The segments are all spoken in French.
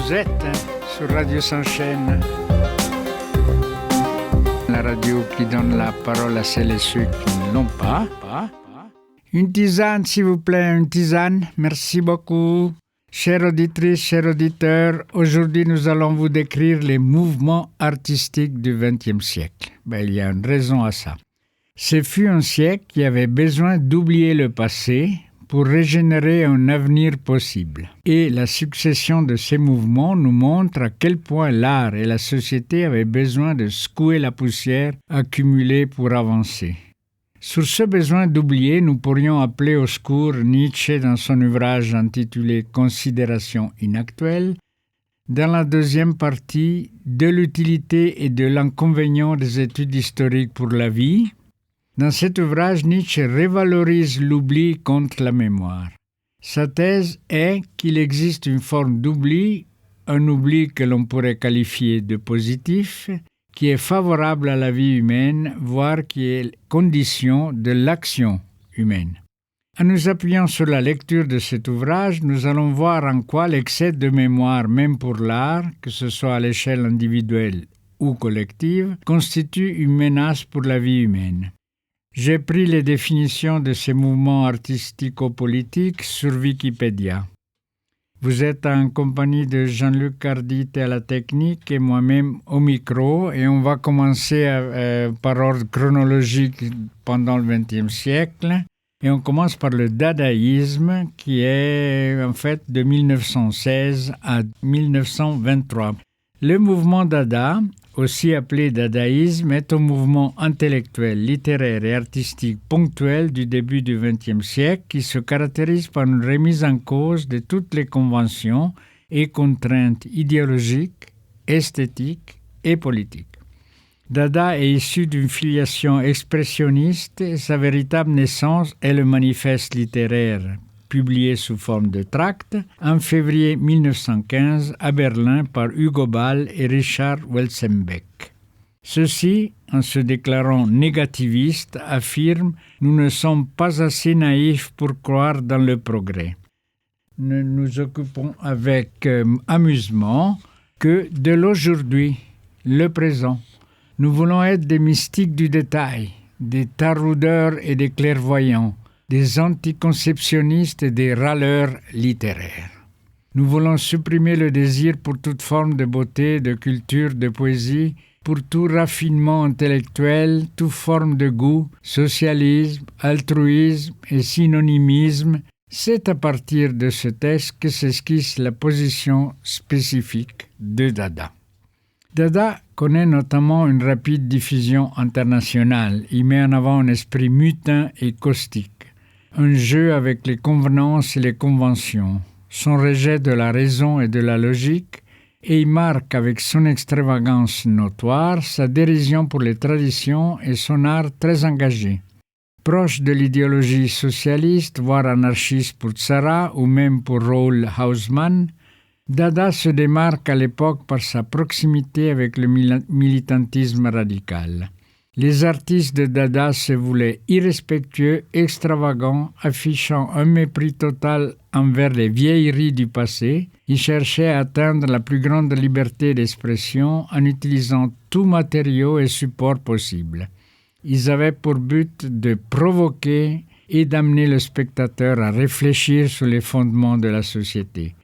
vous êtes sur Radio S'enchaîne, la radio qui donne la parole à celles et ceux qui ne l'ont pas. Une tisane, s'il vous plaît, une tisane. Merci beaucoup. Chères auditrices, chers auditeurs, aujourd'hui nous allons vous décrire les mouvements artistiques du XXe siècle. Il y a une raison à ça. Ce fut un siècle qui avait besoin d'oublier le passé pour régénérer un avenir possible. Et la succession de ces mouvements nous montre à quel point l'art et la société avaient besoin de secouer la poussière accumulée pour avancer. Sur ce besoin d'oublier, nous pourrions appeler au secours Nietzsche dans son ouvrage intitulé « Considérations inactuelles », dans la deuxième partie « De l'utilité et de l'inconvénient des études historiques pour la vie ». Dans cet ouvrage, Nietzsche révalorise l'oubli contre la mémoire. Sa thèse est qu'il existe une forme d'oubli, un oubli que l'on pourrait qualifier de positif, qui est favorable à la vie humaine, voire qui est condition de l'action humaine. En nous appuyant sur la lecture de cet ouvrage, nous allons voir en quoi l'excès de mémoire, même pour l'art, que ce soit à l'échelle individuelle ou collective, constitue une menace pour la vie humaine. J'ai pris les définitions de ces mouvements artistico-politiques sur Wikipédia. Vous êtes en compagnie de Jean-Luc Cardit à la technique et moi-même au micro, et on va commencer par ordre chronologique pendant le XXe siècle. Et on commence par le dadaïsme qui est en fait de 1916 à 1923. Le mouvement Dada, aussi appelé dadaïsme, est un mouvement intellectuel, littéraire et artistique ponctuel du début du XXe siècle qui se caractérise par une remise en cause de toutes les conventions et contraintes idéologiques, esthétiques et politiques. Dada est issu d'une filiation expressionniste et sa véritable naissance est le manifeste littéraire publié sous forme de tract en février 1915 à Berlin par Hugo Ball et Richard Welzenbeck. Ceux-ci, en se déclarant négativistes, affirment « Nous ne sommes pas assez naïfs pour croire dans le progrès ». Nous nous occupons avec amusement que de l'aujourd'hui, le présent. Nous voulons être des mystiques du détail, des taraudeurs et des clairvoyants, des anticonceptionnistes et des râleurs littéraires. Nous voulons supprimer le désir pour toute forme de beauté, de culture, de poésie, pour tout raffinement intellectuel, toute forme de goût, socialisme, altruisme et synonymisme. C'est à partir de ce texte que s'esquisse la position spécifique de Dada. Dada connaît notamment une rapide diffusion internationale. Il met en avant un esprit mutin et caustique, un jeu avec les convenances et les conventions, son rejet de la raison et de la logique, et il marque avec son extravagance notoire sa dérision pour les traditions et son art très engagé. Proche de l'idéologie socialiste, voire anarchiste pour Tzara ou même pour Raoul Hausmann, Dada se démarque à l'époque par sa proximité avec le militantisme radical. Les artistes de Dada se voulaient irrespectueux, extravagants, affichant un mépris total envers les vieilleries du passé. Ils cherchaient à atteindre la plus grande liberté d'expression en utilisant tout matériau et support possible. Ils avaient pour but de provoquer et d'amener le spectateur à réfléchir sur les fondements de la société.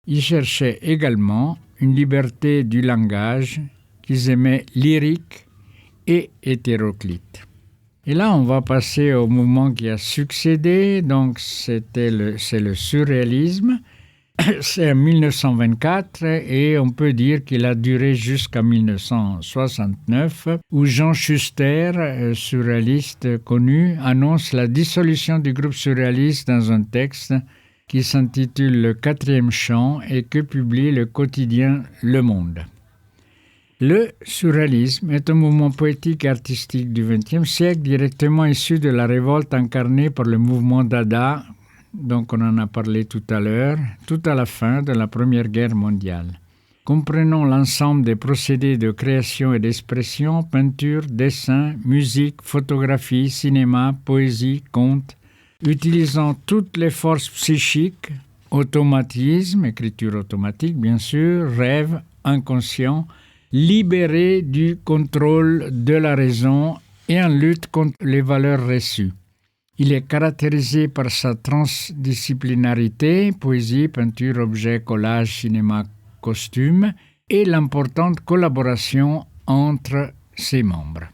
Ils cherchaient également une liberté du langage qu'ils aimaient lyrique et hétéroclite. Et là, on va passer au mouvement qui a succédé, donc c'est le surréalisme. C'est en 1924 et on peut dire qu'il a duré jusqu'à 1969 où Jean Schuster, surréaliste connu, annonce la dissolution du groupe surréaliste dans un texte qui s'intitule « Le quatrième chant » et que publie le quotidien Le Monde. Le surréalisme est un mouvement poétique et artistique du XXe siècle directement issu de la révolte incarnée par le mouvement Dada, donc on en a parlé tout à l'heure, tout à la fin de la Première Guerre mondiale. Comprenons l'ensemble des procédés de création et d'expression, peinture, dessin, musique, photographie, cinéma, poésie, conte, utilisant toutes les forces psychiques, automatisme, écriture automatique bien sûr, rêve, inconscient, libéré du contrôle de la raison et en lutte contre les valeurs reçues. Il est caractérisé par sa transdisciplinarité, poésie, peinture, objet, collage, cinéma, costume, et l'importante collaboration entre ses membres.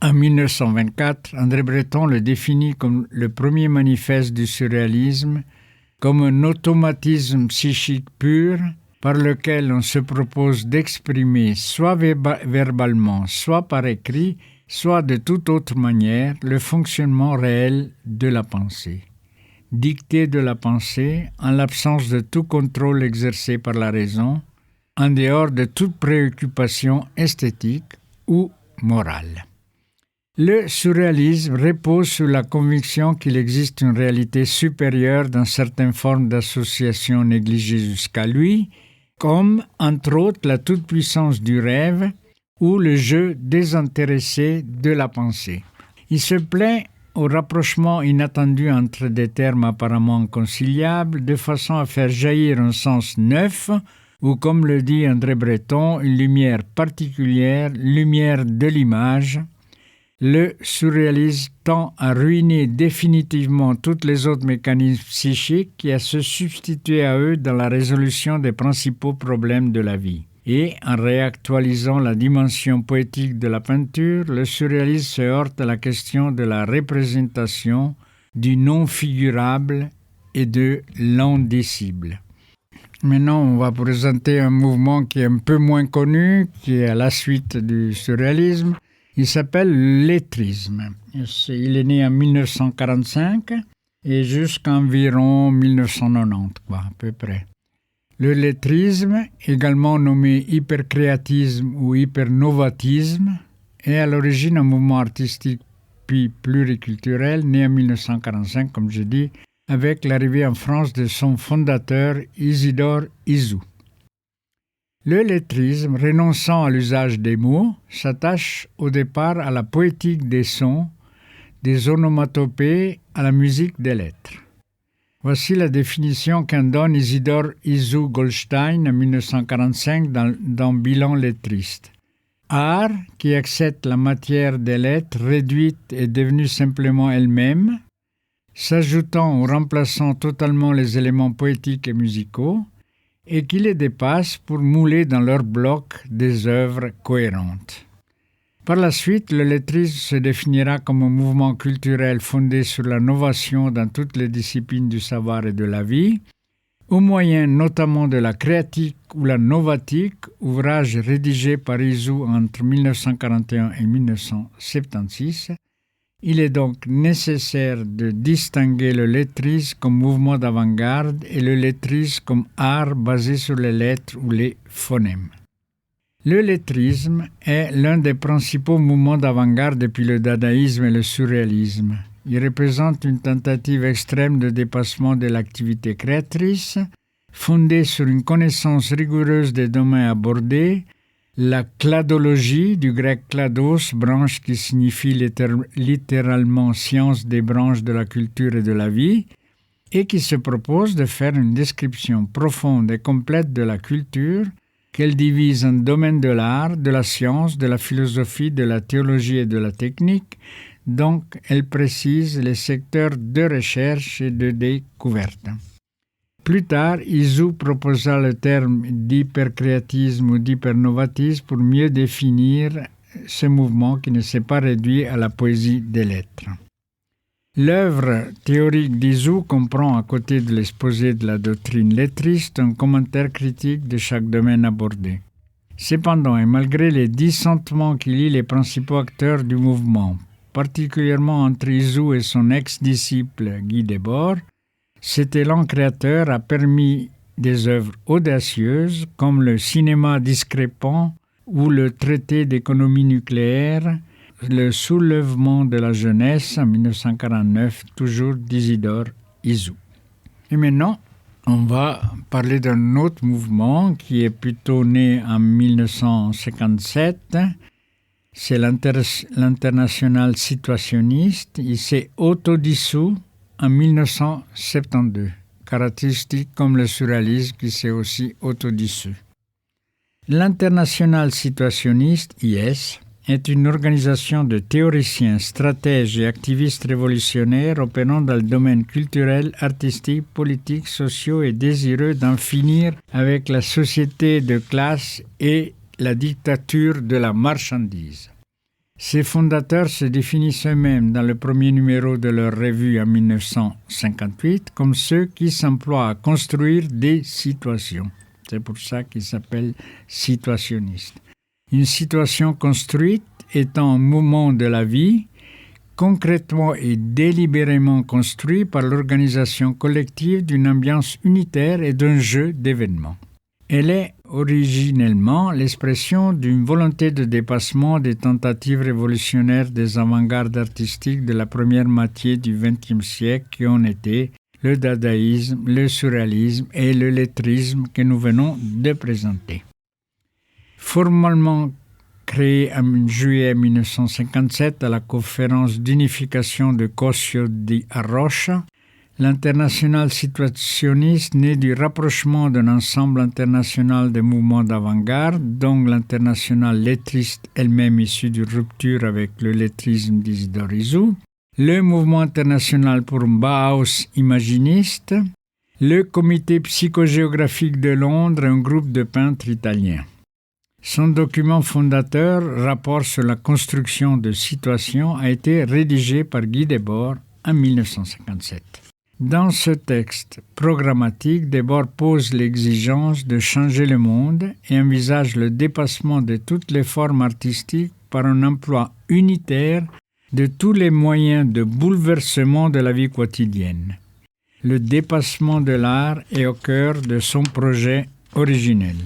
En 1924, André Breton le définit comme le premier manifeste du surréalisme, comme un automatisme psychique pur par lequel on se propose d'exprimer soit verbalement, soit par écrit, soit de toute autre manière, le fonctionnement réel de la pensée. Dictée de la pensée, en l'absence de tout contrôle exercé par la raison, en dehors de toute préoccupation esthétique ou morale. Le surréalisme repose sur la conviction qu'il existe une réalité supérieure dans certaines formes d'association négligées jusqu'à lui, comme, entre autres, la toute-puissance du rêve ou le jeu désintéressé de la pensée. Il se plaint au rapprochement inattendu entre des termes apparemment inconciliables, de façon à faire jaillir un sens neuf, ou comme le dit André Breton, une lumière particulière, lumière de l'image. Le surréalisme tend à ruiner définitivement tous les autres mécanismes psychiques et à se substituer à eux dans la résolution des principaux problèmes de la vie. Et en réactualisant la dimension poétique de la peinture, le surréalisme se heurte à la question de la représentation, du non-figurable et de l'indicible. Maintenant, on va présenter un mouvement qui est un peu moins connu, qui est à la suite du surréalisme. Il s'appelle lettrisme. Il est né en 1945 et jusqu'environ 1990, à peu près. Le lettrisme, également nommé hypercréatisme ou hypernovatisme, est à l'origine un mouvement artistique puis pluriculturel né en 1945, comme je dis, avec l'arrivée en France de son fondateur Isidore Isou. Le lettrisme, renonçant à l'usage des mots, s'attache au départ à la poétique des sons, des onomatopées, à la musique des lettres. Voici la définition qu'en donne Isidore Isou Goldstein en 1945 dans Bilan lettriste. Art qui accepte la matière des lettres réduite et devenue simplement elle-même, s'ajoutant ou remplaçant totalement les éléments poétiques et musicaux, et qui les dépassent pour mouler dans leur bloc des œuvres cohérentes. Par la suite, le lettrisme se définira comme un mouvement culturel fondé sur la novation dans toutes les disciplines du savoir et de la vie, au moyen notamment de la créatique ou la novatique, ouvrage rédigé par Isou entre 1941 et 1976. Il est donc nécessaire de distinguer le lettrisme comme mouvement d'avant-garde et le lettrisme comme art basé sur les lettres ou les phonèmes. Le lettrisme est l'un des principaux mouvements d'avant-garde depuis le dadaïsme et le surréalisme. Il représente une tentative extrême de dépassement de l'activité créatrice, fondée sur une connaissance rigoureuse des domaines abordés, la cladologie, du grec klados, branche qui signifie littéralement science des branches de la culture et de la vie, et qui se propose de faire une description profonde et complète de la culture, qu'elle divise en domaines de l'art, de la science, de la philosophie, de la théologie et de la technique. Donc, elle précise les secteurs de recherche et de découverte. Plus tard, Isou proposa le terme d'hypercréatisme ou d'hypernovatisme pour mieux définir ce mouvement qui ne s'est pas réduit à la poésie des lettres. L'œuvre théorique d'Isou comprend, à côté de l'exposé de la doctrine lettriste, un commentaire critique de chaque domaine abordé. Cependant, et malgré les dissentements qui lient les principaux acteurs du mouvement, particulièrement entre Isou et son ex-disciple Guy Debord, cet élan créateur a permis des œuvres audacieuses comme le cinéma discrépant ou le traité d'économie nucléaire, le soulèvement de la jeunesse en 1949, toujours d'Isidore Isou. Et maintenant, on va parler d'un autre mouvement qui est plutôt né en 1957. C'est l'international situationniste. Il s'est autodissous en 1972. caractéristiques comme le surréalisme qui s'est aussi autodissous. L'Internationale situationniste, IS, est une organisation de théoriciens, stratèges et activistes révolutionnaires opérant dans le domaine culturel, artistique, politique, social et désireux d'en finir avec la société de classe et la dictature de la marchandise. Ses fondateurs se définissent eux-mêmes dans le premier numéro de leur revue en 1958 comme ceux qui s'emploient à construire des situations. C'est pour ça qu'ils s'appellent situationnistes. Une situation construite étant un mouvement de la vie, concrètement et délibérément construit par l'organisation collective d'une ambiance unitaire et d'un jeu d'événements. Elle est originellement l'expression d'une volonté de dépassement des tentatives révolutionnaires des avant-gardes artistiques de la première moitié du XXe siècle qui ont été le dadaïsme, le surréalisme et le lettrisme que nous venons de présenter. Formellement créé en juillet 1957 à la conférence d'unification de Cosio di Arrocha, l'Internationale situationniste naît du rapprochement d'un ensemble international de mouvements d'avant-garde, dont l'Internationale lettriste elle-même issue d'une rupture avec le lettrisme d'Isidore Isou, le Mouvement international pour un Bauhaus imaginiste, le Comité psychogéographique de Londres, un groupe de peintres italiens. Son document fondateur, Rapport sur la construction de situations, a été rédigé par Guy Debord en 1957. Dans ce texte programmatique, Debord pose l'exigence de changer le monde et envisage le dépassement de toutes les formes artistiques par un emploi unitaire de tous les moyens de bouleversement de la vie quotidienne. Le dépassement de l'art est au cœur de son projet originel.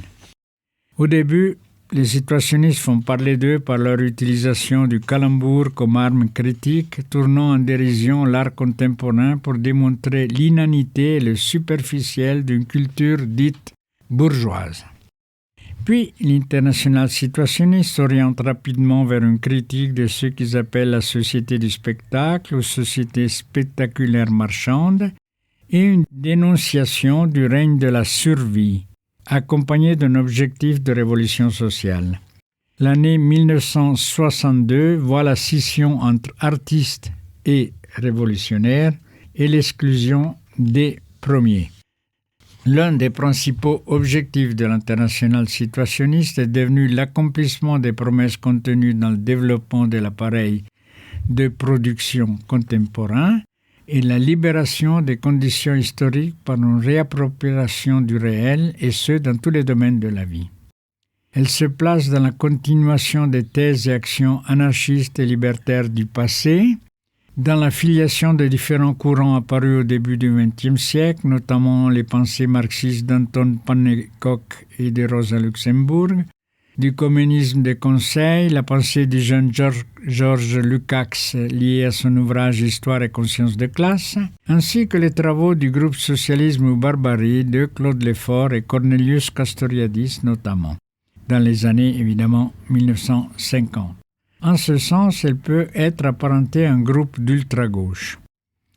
Au début, les situationnistes font parler d'eux par leur utilisation du calembour comme arme critique, tournant en dérision l'art contemporain pour démontrer l'inanité et le superficiel d'une culture dite bourgeoise. Puis, l'Internationale situationniste s'oriente rapidement vers une critique de ce qu'ils appellent la société du spectacle ou société spectaculaire marchande et une dénonciation du règne de la survie, accompagnée d'un objectif de révolution sociale. L'année 1962 voit la scission entre artistes et révolutionnaires et l'exclusion des premiers. L'un des principaux objectifs de l'Internationale situationniste est devenu l'accomplissement des promesses contenues dans le développement de l'appareil de production contemporain et la libération des conditions historiques par une réappropriation du réel, et ce, dans tous les domaines de la vie. Elle se place dans la continuation des thèses et actions anarchistes et libertaires du passé, dans la filiation de différents courants apparus au début du XXe siècle, notamment les pensées marxistes d'Anton Pannekoek et de Rosa Luxemburg, du communisme des conseils, la pensée du jeune Georges Lukács liée à son ouvrage Histoire et conscience de classe, ainsi que les travaux du groupe Socialisme ou Barbarie de Claude Lefort et Cornelius Castoriadis notamment, dans les années évidemment 1950. En ce sens, elle peut être apparentée à un groupe d'ultra-gauche.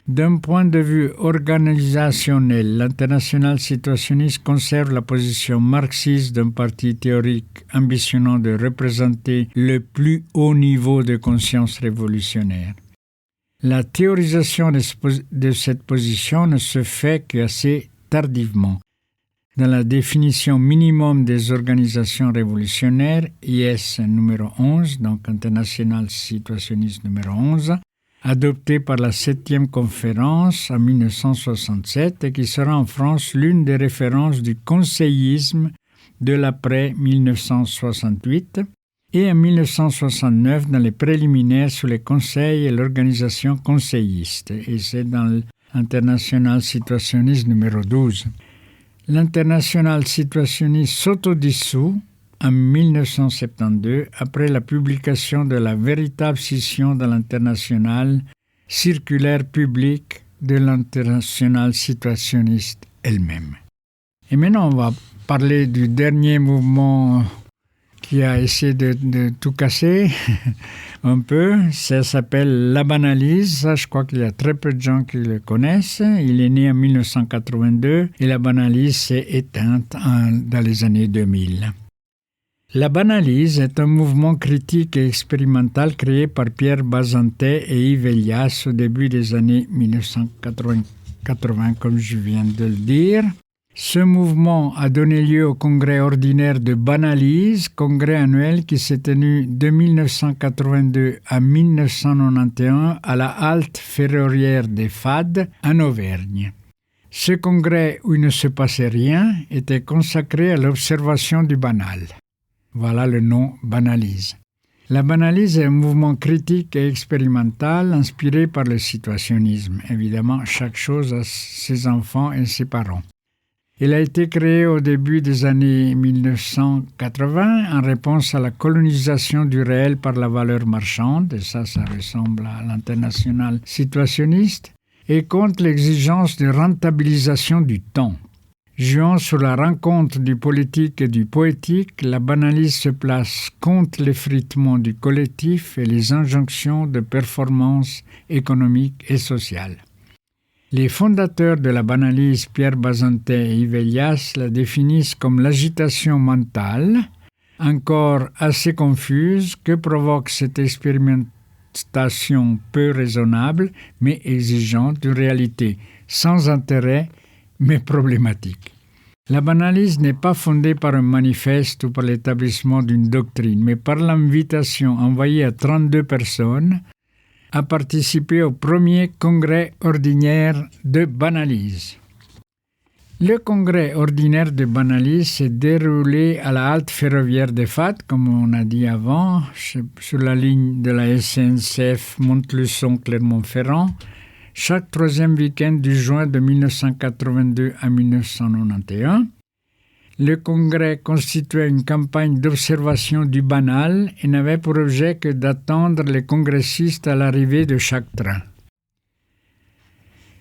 D'un point de vue organisationnel, l'Internationale situationniste conserve la position marxiste d'un parti théorique ambitionnant de représenter le plus haut niveau de conscience révolutionnaire. La théorisation de cette position ne se fait qu'assez tardivement. Dans la définition minimum des organisations révolutionnaires, IS numéro 11, donc Internationale situationniste numéro 11, adoptée par la 7e conférence en 1967 et qui sera en France l'une des références du conseillisme de l'après-1968 et en 1969 dans les préliminaires sur les conseils et l'organisation conseilliste, et c'est dans l'Internationale situationniste numéro 12. L'Internationale situationniste s'autodissout en 1972 après la publication de la véritable scission de l'Internationale circulaire publique de l'Internationale situationniste elle-même. Et maintenant, on va parler du dernier mouvement qui a essayé de tout casser un peu. Ça s'appelle La Banalise. Ça, je crois qu'il y a très peu de gens qui le connaissent. Il est né en 1982 et La Banalise s'est éteinte dans les années 2000. La Banalise est un mouvement critique et expérimental créé par Pierre Bazantet et Yves Elias au début des années 1980, comme je viens de le dire. Ce mouvement a donné lieu au congrès ordinaire de Banalise, congrès annuel qui s'est tenu de 1982 à 1991 à la halte ferroviaire des Fades, en Auvergne. Ce congrès où il ne se passait rien était consacré à l'observation du banal. Voilà le nom Banalise. La Banalise est un mouvement critique et expérimental inspiré par le situationnisme. Évidemment, chaque chose a ses enfants et ses parents. Il a été créé au début des années 1980 en réponse à la colonisation du réel par la valeur marchande, et ça ressemble à l'international situationniste, et contre l'exigence de rentabilisation du temps. Jouant sur la rencontre du politique et du poétique, la Banalise se place contre l'effritement du collectif et les injonctions de performance économique et sociale. Les fondateurs de la Banalise, Pierre Bazantet et Yves Elias, la définissent comme l'agitation mentale, encore assez confuse, que provoque cette expérimentation peu raisonnable, mais exigeante d'une réalité sans intérêt, mais problématique. La Banalise n'est pas fondée par un manifeste ou par l'établissement d'une doctrine, mais par l'invitation envoyée à 32 personnes à participer au premier congrès ordinaire de Banalise. Le congrès ordinaire de Banalise s'est déroulé à la halte ferroviaire des Fades, comme on a dit avant, sur la ligne de la SNCF Montluçon-Clermont-Ferrand, chaque troisième week-end du juin de 1982 à 1991. Le congrès constituait une campagne d'observation du banal et n'avait pour objet que d'attendre les congressistes à l'arrivée de chaque train.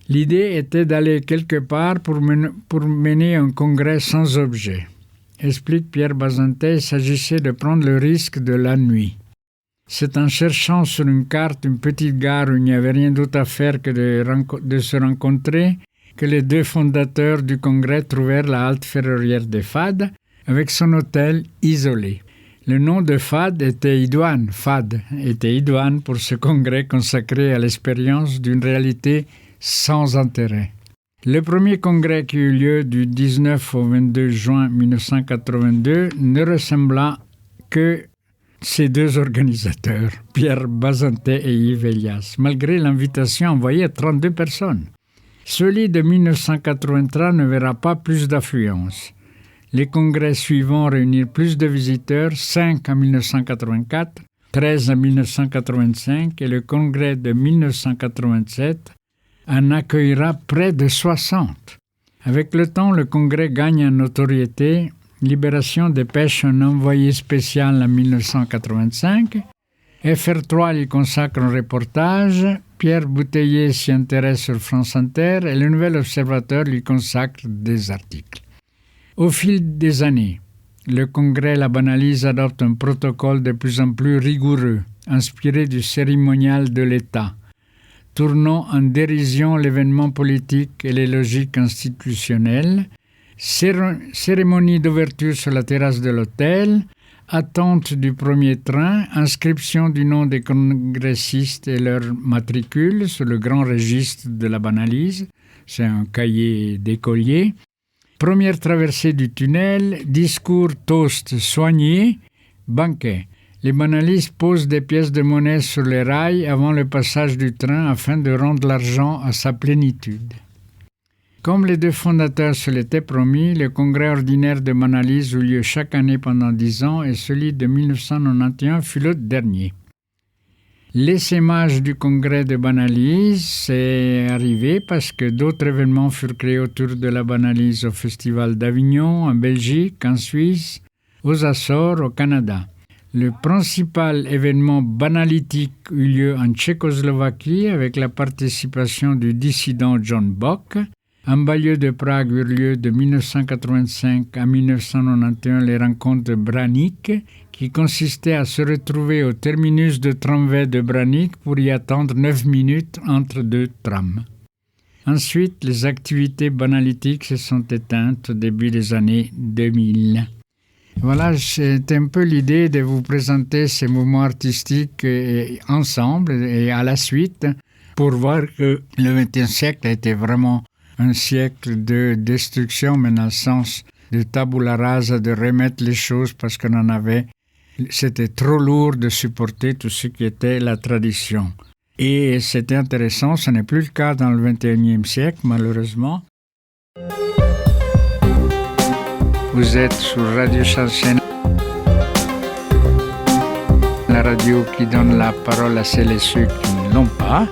L'idée était d'aller quelque part pour mener un congrès sans objet. Explique Pierre Bazantet, il s'agissait de prendre le risque de la nuit. C'est en cherchant sur une carte une petite gare où il n'y avait rien d'autre à faire que de se rencontrer que les deux fondateurs du congrès trouvèrent la halte ferroviaire des Fades avec son hôtel isolé. Le nom de Fades était idoine pour ce congrès consacré à l'expérience d'une réalité sans intérêt. Le premier congrès qui eut lieu du 19 au 22 juin 1982 ne ressembla que ces deux organisateurs, Pierre Bazantet et Yves Elias, malgré l'invitation envoyée à 32 personnes. Celui de 1983 ne verra pas plus d'affluence. Les congrès suivants réunirent plus de visiteurs, 5 en 1984, 13 en 1985 et le congrès de 1987 en accueillera près de 60. Avec le temps, le congrès gagne en notoriété. Libération dépêche un envoyé spécial en 1985. FR3 lui consacre un reportage. Pierre Bouteiller s'y intéresse sur France Inter et le Nouvel Observateur lui consacre des articles. Au fil des années, le congrès La Banalise adopte un protocole de plus en plus rigoureux, inspiré du cérémonial de l'État, tournant en dérision l'événement politique et les logiques institutionnelles. Cérémonie d'ouverture sur la terrasse de l'hôtel, attente du premier train, inscription du nom des congressistes et leur matricule sur le grand registre de la Banalise, c'est un cahier d'écolier, première traversée du tunnel, discours, toast soigné, banquet. Les Banalistes posent des pièces de monnaie sur les rails avant le passage du train afin de rendre l'argent à sa plénitude. Comme les deux fondateurs se l'étaient promis, le congrès ordinaire de Banalise eut lieu chaque année pendant 10 ans et celui de 1991 fut le dernier. L'essaimage du congrès de Banalise s'est arrivé parce que d'autres événements furent créés autour de la Banalise au Festival d'Avignon, en Belgique, en Suisse, aux Açores, au Canada. Le principal événement banalitique eut lieu en Tchécoslovaquie avec la participation du dissident John Bock, En banlieue de Prague eurent lieu de 1985 à 1991 les rencontres de Branik, qui consistaient à se retrouver au terminus de tramway de Branik pour y attendre 9 minutes entre deux trams. Ensuite, les activités banalitiques se sont éteintes au début des années 2000. Voilà, c'est un peu l'idée de vous présenter ces mouvements artistiques ensemble et à la suite pour voir que le XXe siècle a été vraiment un siècle de destruction, mais dans le sens de tabula rasa, de remettre les choses parce qu'on en avait. C'était trop lourd de supporter tout ce qui était la tradition. Et c'était intéressant, ce n'est plus le cas dans le XXIe siècle, malheureusement. Vous êtes sur Radio Salcena, la radio qui donne la parole à celles et ceux qui ne l'ont pas.